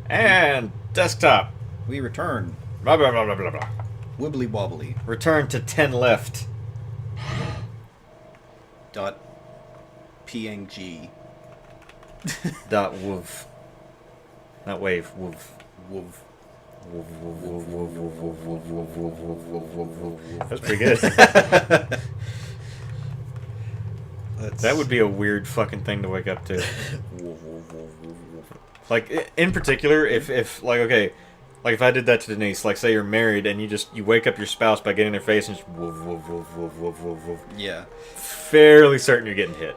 And desktop. We return. Blah, blah, blah, blah, blah, blah. Wibbly wobbly. Return to 10 left. Dot PNG. Dot woof. Not wave, woof. Woof. That's pretty good. That would be a weird fucking thing to wake up to. Like, in particular, if like, okay, like if I did that to Denise, like say you're married and you wake up your spouse by getting in their face and just woof, woof, woof, woof, woof, woof, woof. Yeah. Fairly certain you're getting hit.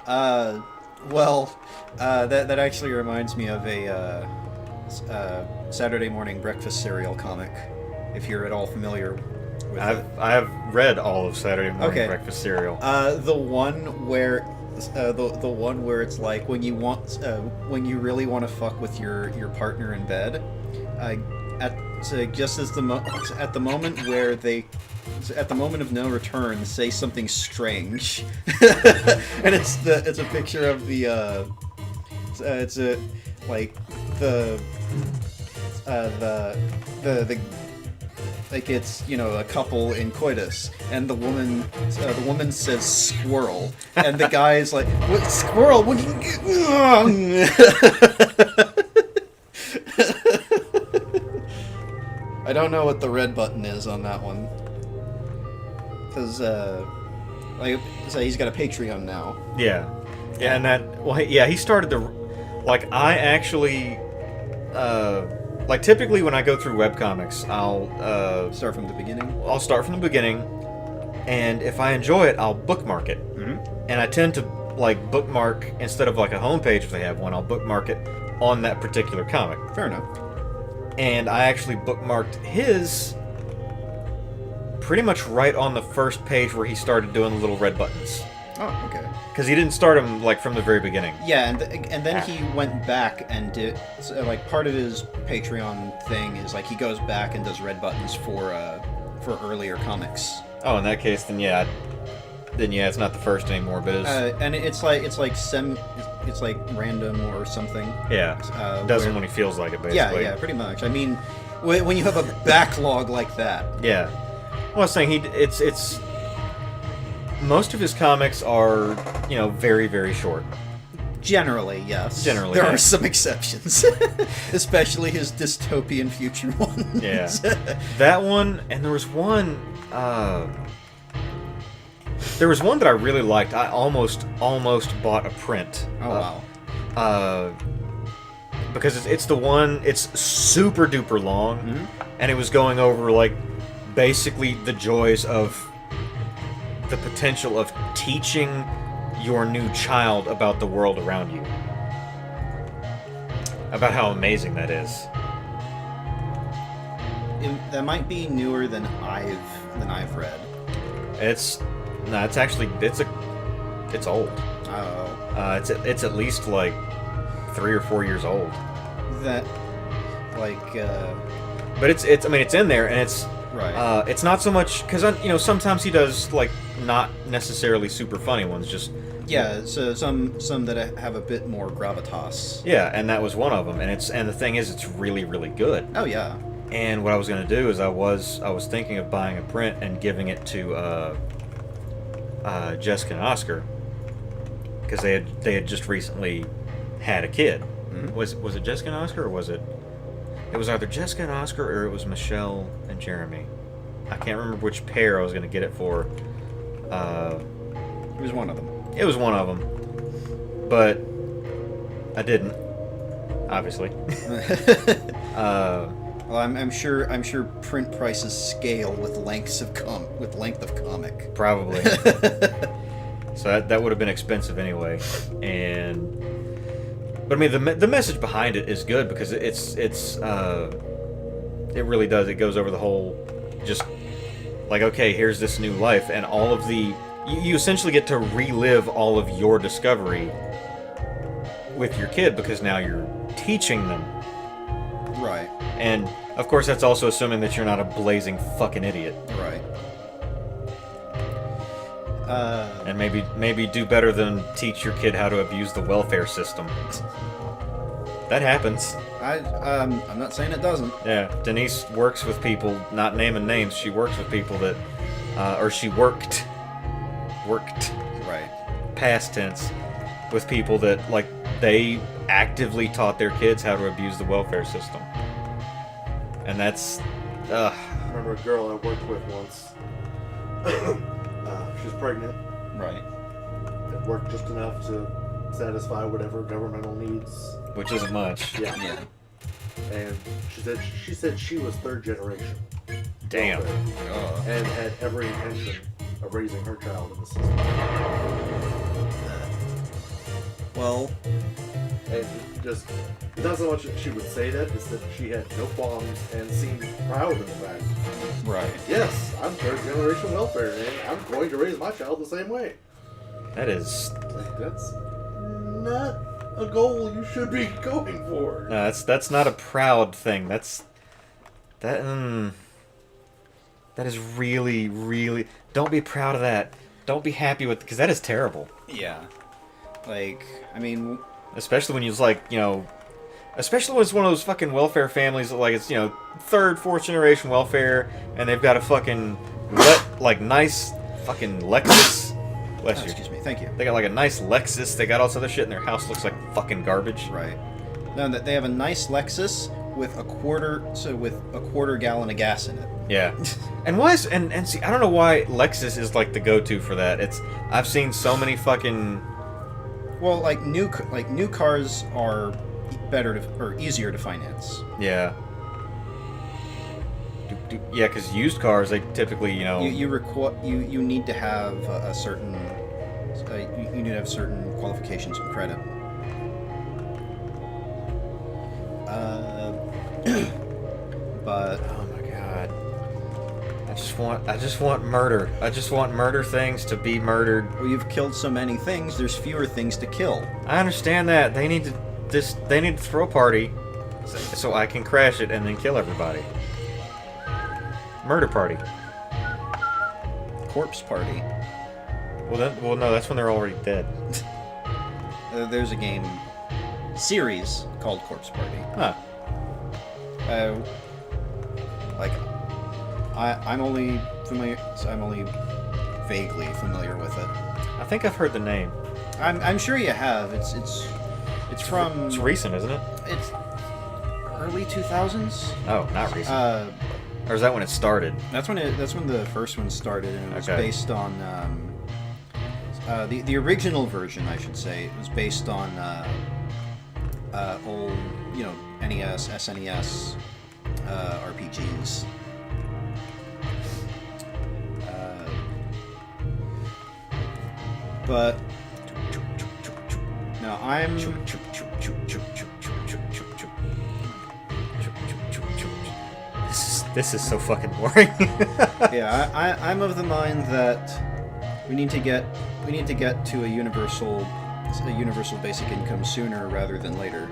Well, that actually reminds me of a Saturday morning breakfast cereal comic. If you're at all familiar with it. I have read all of Saturday morning breakfast cereal. The one where the one where it's like when you really want to fuck with your partner in bed, at the moment of no return, say something strange, and it's a picture of the like it's, you know, a couple in coitus, and the woman says squirrel, and the guy is like, what, squirrel? What do you... I don't know what the red button is on that one, because like, so he's got a Patreon now. Yeah, and he started like, I actually like, typically when I go through webcomics, I'll start from the beginning. I'll start from the beginning, and if I enjoy it, I'll bookmark it. Mm-hmm. And I tend to, like, bookmark, instead of like a homepage if they have one, I'll bookmark it on that particular comic. Fair enough. And I actually bookmarked his pretty much right on the first page where he started doing the little red buttons. Oh, okay. Because he didn't start them, like, from the very beginning. Yeah, and then he went back and did, like, part of his Patreon thing is, like, he goes back and does red buttons for earlier comics. Oh, in that case, then yeah, it's not the first anymore, but it's... and it's like random or something. Yeah, does them when he feels like it, basically. Yeah, pretty much. I mean, when you have a backlog like that. Yeah. Well, I was saying, it's most of his comics are, you know, very, very short. Generally, yes. Generally, there yeah. are some exceptions, especially his dystopian future ones. Yeah, that one, and there was one that I really liked. I almost bought a print. Oh wow! Because it's the one. It's super duper long, mm-hmm. and it was going over, like, basically the joys of the potential of teaching your new child about the world around you. About how amazing that is. That might be newer than I've read. It's old. Oh. It's at least like 3 or 4 years old. That, like, But it's I mean, it's in there, and it's right. It's not so much because, you know, sometimes he does, like, not necessarily super funny ones, just... Yeah, so some that have a bit more gravitas. Yeah, and that was one of them, and the thing is, it's really, really good. Oh yeah. And what I was going to do is I was thinking of buying a print and giving it to Jessica and Oscar, because they had just recently had a kid. Mm-hmm. Was it Jessica and Oscar, or was it? It was either Jessica and Oscar, or it was Michelle and Jeremy. I can't remember which pair I was going to get it for. It was one of them. It was one of them, but I didn't, obviously. Well, I'm sure print prices scale with length of comic. Probably. So that would have been expensive anyway, but I mean, the message behind it is good, because it really does. It goes over the whole, just like, okay, here's this new life, and all of the... You essentially get to relive all of your discovery with your kid, because now you're teaching them. Right. And, of course, that's also assuming that you're not a blazing fucking idiot. Right. And maybe do better than teach your kid how to abuse the welfare system. That happens. I'm not saying it doesn't. Yeah, Denise works with people, not naming names, she works with people that, or she worked, Right. past tense, with people that, like, they actively taught their kids how to abuse the welfare system. And that's, I remember a girl I worked with once. She was pregnant. Right. It worked just enough to satisfy whatever governmental needs. which isn't much. Yeah. Yeah. And she said she was third generation. Damn. welfare, and had every intention of raising her child in the system. Well, And just, it's not so much that she would say that, it's that she had no qualms and seemed proud of the fact. right. Yes, I'm third generation welfare, and I'm going to raise my child the same way. That is... Like, that's not a goal you should be going for. No, that's not a proud thing. That is really, really... Don't be proud of that. Don't be happy with... Because that is terrible. Yeah. Like, I mean... Especially when you like, you know... Especially when it's one of those fucking welfare families that, like, it's, you know, third, fourth generation welfare, and they've got a fucking, nice fucking Lexus. Bless you. Excuse me, thank you. They got, like, a nice Lexus. They got all this other shit, and their house looks like fucking garbage. Right. No, that they have a nice Lexus with a quarter gallon of gas in it. Yeah. And why is... And see, I don't know why Lexus is, like, the go-to for that. I've seen so many fucking... Well, like new cars are better or easier to finance. Yeah. Yeah, because used cars, they typically, you know... You need to have a certain you need to have certain qualifications and credit. But Oh my god. I just want murder. I just want murder things to be murdered. well, you've killed so many things. There's fewer things to kill. I understand that. They need to throw a party so I can crash it and then kill everybody. Murder party. Corpse party. Well, no, that's when they're already dead. There's a game series called Corpse Party. Huh. Like, I'm only vaguely familiar with it. I think I've heard the name. I'm sure you have. It's from It's recent, isn't it? it's early 2000s. Oh, not recent. Or is that when it started? That's when the first one started, and it was Okay. based on the original version, I should say. It was based on old, NES, SNES RPGs. But no, I'm This is so fucking boring. yeah, I'm of the mind that we need to get to a universal basic income sooner rather than later.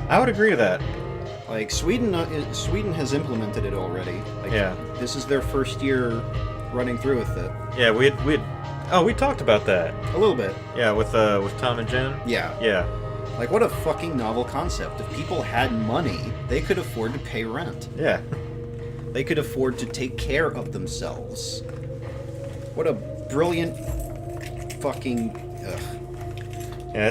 I would agree to that. Like Sweden has implemented it already. Like, Yeah. This is their first year running through with it. Yeah, we talked about that. A little bit. Yeah, with Tom and Jen. Yeah. Yeah. Like, what a fucking novel concept. If people had money, they could afford to pay rent. Yeah. They could afford to take care of themselves. What a brilliant fucking... Ugh. Yeah,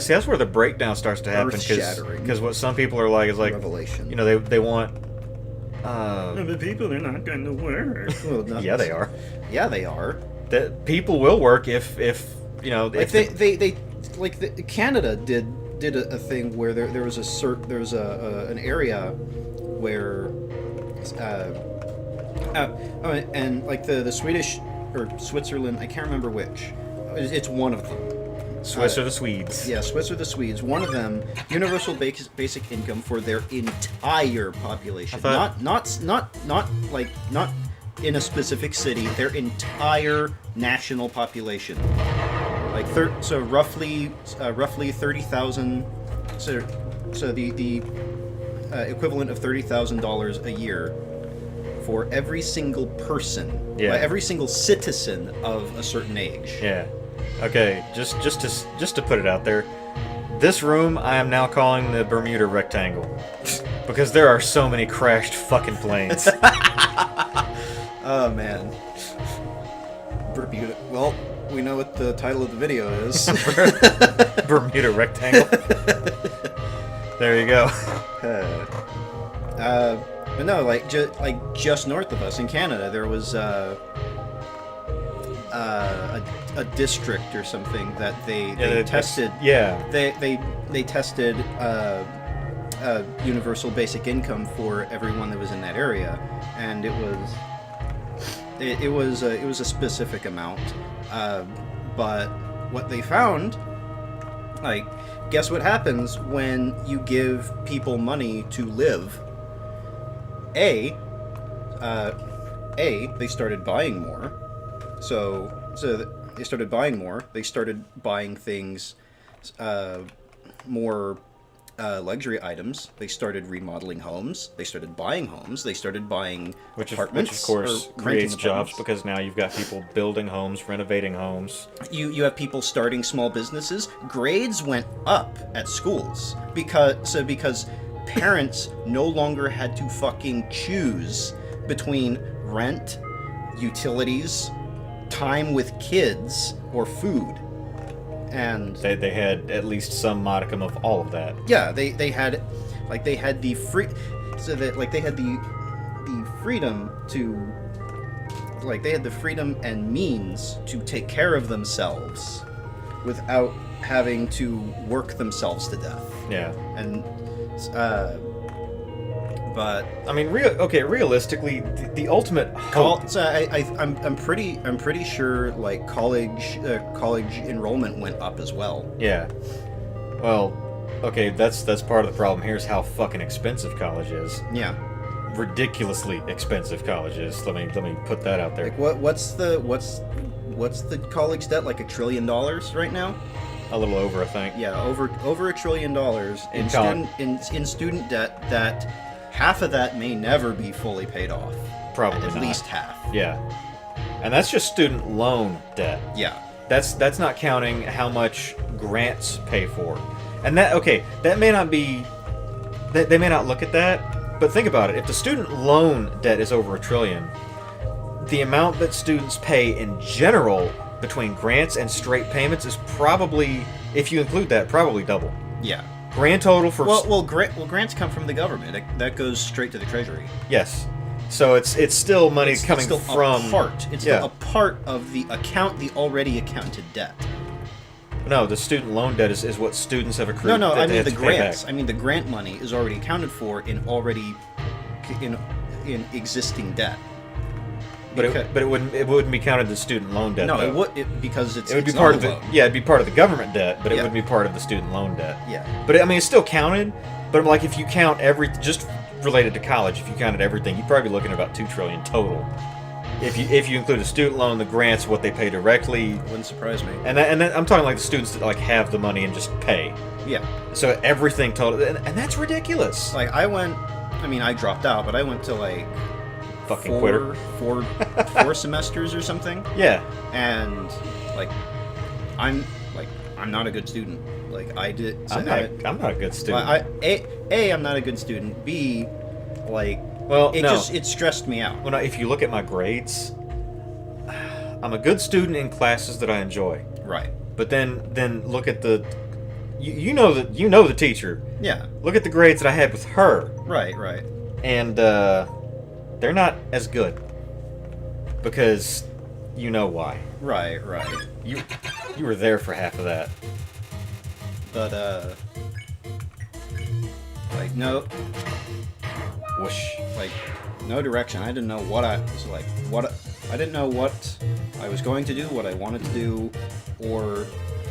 that's where the breakdown starts to happen, Earth-shattering. because what some people are like is like, Revelation. you know, they want The people are not going to work. Well, not yeah, they are. Yeah, they are. That people will work if you know, Like if they Canada did a thing where there was an area where and like the Swedish or Switzerland, I can't remember which. It's one of them. Swiss or the Swedes. Yeah, Swiss or the Swedes. One of them, universal basic income for their entire population. I thought- Not in a specific city. Their entire national population. Like roughly 30,000. So the equivalent of $30,000 a year for every single person. Yeah. Every single citizen of a certain age. Yeah. Okay, just to put it out there, this room I am now calling the Bermuda Rectangle because there are so many crashed fucking planes. Oh man. Bermuda. Well, we know what the title of the video is. Bermuda Rectangle. There you go. But no, like just north of us in Canada, there was a district or something that they tested. Yeah. They tested universal basic income for everyone that was in that area, and it was a specific amount. But what they found, like, guess what happens when you give people money to live? They started buying more. So they started buying more. They started buying things, more luxury items. They started remodeling homes. They started buying homes. They started buying apartments. Which of course or creates renting jobs apartments. because now you've got people building homes, renovating homes. You have people starting small businesses. Grades went up at schools because parents no longer had to fucking choose between rent, utilities, time with kids, or food. And They had at least some modicum of all of that. yeah, they had the free, so that like they had the freedom to, like, they had the freedom and means to take care of themselves without having to work themselves to death. Yeah. And but I mean, realistically, the ultimate hope. so I'm pretty sure like college enrollment went up as well. Yeah. Well, okay, that's part of the problem. Here's how fucking expensive college is. Yeah. Ridiculously expensive college is. Let me put that out there. Like what's the college debt, like $1 trillion right now? A little over, I think. Yeah, over $1 trillion in college. student debt, that half of that may never be fully paid off. Probably At not. least half. Yeah. And that's just student loan debt. Yeah. That's not counting how much grants pay for. And that may not be, they may not look at that, but think about it. If the student loan debt is over $1 trillion, the amount that students pay in general between grants and straight payments is probably, if you include that, probably double. Yeah. Grand total for grants come from the government. That goes straight to the treasury. yes. So it's still money coming still from a part. It's yeah. still a part of the already accounted debt. No, the student loan debt is what students have accrued. No, that I they mean have the to pay grants. back. I mean the grant money is already accounted for in existing debt. But it wouldn't be counted as student loan debt. No, though. it would, because It would be it's part not of a the loan. it'd be part of the government debt, but it Yeah. wouldn't be part of the student loan debt. Yeah. But I mean, it's still counted. But like, if you count just related to college, if you counted everything, you'd probably be looking at about $2 trillion total. If you include the student loan, the grants, what they pay directly, Wouldn't surprise me. and then I'm talking like the students that like have the money and just pay. Yeah. So everything total, and that's ridiculous. Like I dropped out, but I went to like Fucking quitter. four semesters or something. Yeah. And like I'm not a good student. Like I did. So I'm not a good student. I'm not a good student. B, like, Well, it no. it stressed me out. Well, now, if you look at my grades, I'm a good student in classes that I enjoy. Right. But then look at the, you know the teacher. Yeah. Look at the grades that I had with her, Right. Right. and they're not as good because you know why. Right. Right. You were there for half of that. But like no, Whoosh. like no direction. I didn't know what I was like. I didn't know what I was going to do, what I wanted to do,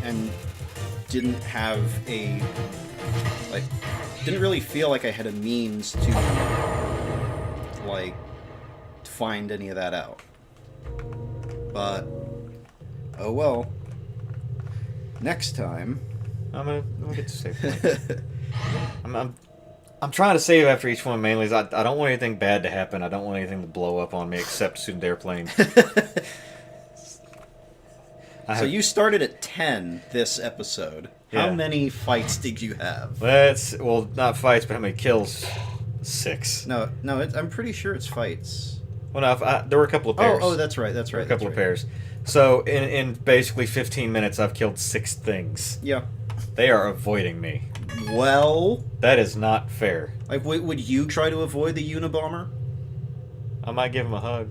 and didn't have a like. Didn't really feel like I had a means to like find any of that out. But oh well. Next time. I'm gonna get to save one. I'm trying to save after each one mainly. I don't want anything bad to happen. I don't want anything to blow up on me except student airplane. So you started at 10 this episode. How Yeah. many fights did you have? Well, not fights, but how many kills? 6. No, I'm pretty sure it's fights. Well, no, there were a couple of pairs. Oh, that's right. That's right. A couple of pairs. So in basically 15 minutes, I've killed 6 things. Yeah. They are avoiding me. Well, That is not fair. like, would you try to avoid the Unabomber? I might give him a hug.